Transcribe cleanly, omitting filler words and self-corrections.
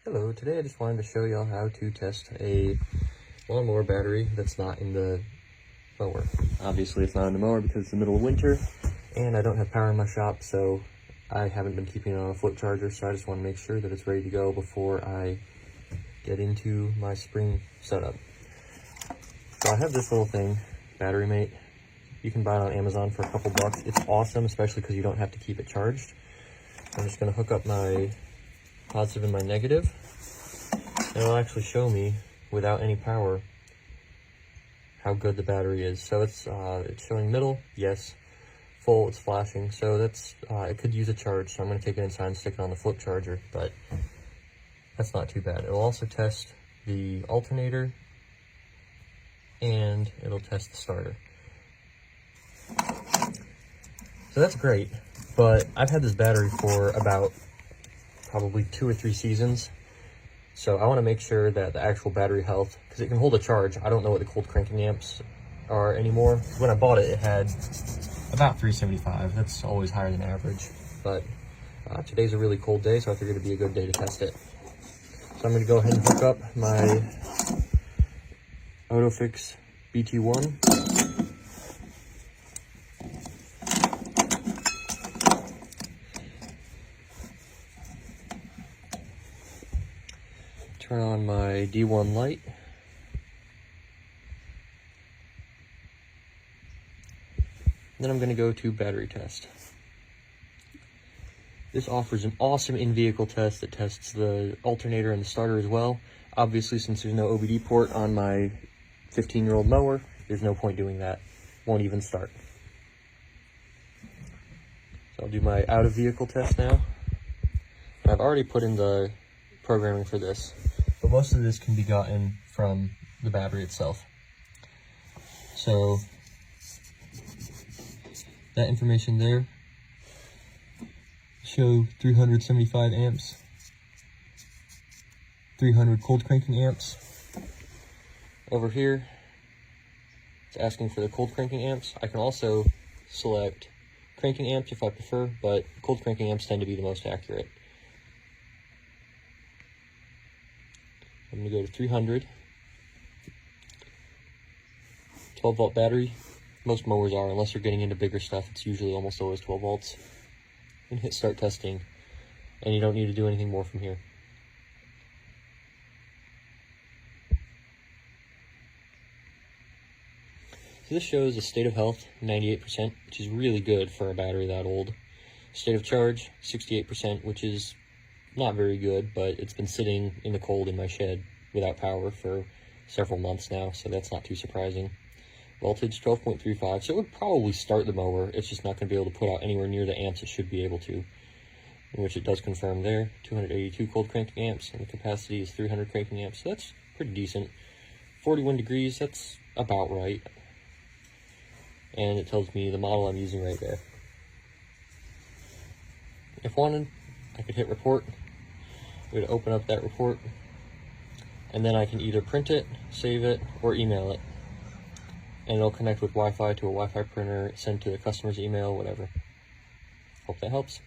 Hello, today I just wanted to show y'all how to test a lawnmower battery that's not in the mower. Obviously it's not in the mower because it's the middle of winter and I don't have power in my shop, so I haven't been keeping it on a float charger, so I just want to make sure that it's ready to go before I get into my spring setup. So I have this little thing, Battery Mate. You can buy it on Amazon for a couple bucks. It's awesome, especially because you don't have to keep it charged. I'm just going to hook up my positive and my negative, and it'll actually show me without any power how good the battery is. So it's showing middle, yes. Full, it's flashing. So that's it could use a charge. So I'm going to take it inside and stick it on the float charger, but that's not too bad. It'll also test the alternator and it'll test the starter. So that's great, but I've had this battery for about probably 2 or 3 seasons. So I want to make sure that the actual battery health, because it can hold a charge. I don't know what the cold cranking amps are anymore. When I bought it, it had about 375. That's always higher than average. But today's a really cold day, so I figured it'd be a good day to test it. So I'm going to go ahead and hook up my OTOFIX D1. Turn on my D1 Lite. Then I'm going to go to battery test. This offers an awesome in-vehicle test that tests the alternator and the starter as well. Obviously, since there's no OBD port on my 15-year-old mower, there's no point doing that. Won't even start. So I'll do my out-of-vehicle test now. I've already put in the programming for this, but most of this can be gotten from the battery itself. So that information there show 375 amps, 300 cold cranking amps. Over here, it's asking for the cold cranking amps. I can also select cranking amps if I prefer, but cold cranking amps tend to be the most accurate. I'm going to go to 300. 12 volt battery. Most mowers are, unless you're getting into bigger stuff, it's usually almost always 12 volts. And hit start testing, and you don't need to do anything more from here. So this shows a state of health, 98%, which is really good for a battery that old. State of charge, 68%, which is not very good, but it's been sitting in the cold in my shed without power for several months now, so that's not too surprising. Voltage 12.35, so it would probably start the mower. It's just not going to be able to put out anywhere near the amps it should be able to, in which it does confirm there. 282 cold cranking amps, and the capacity is 300 cranking amps, so that's pretty decent. 41 degrees, that's about right. And it tells me the model I'm using right there. If wanted, I could hit report. I'm going to open up that report, and then I can either print it, save it, or email it. And it'll connect with Wi-Fi to a Wi-Fi printer, send to the customer's email, whatever. Hope that helps.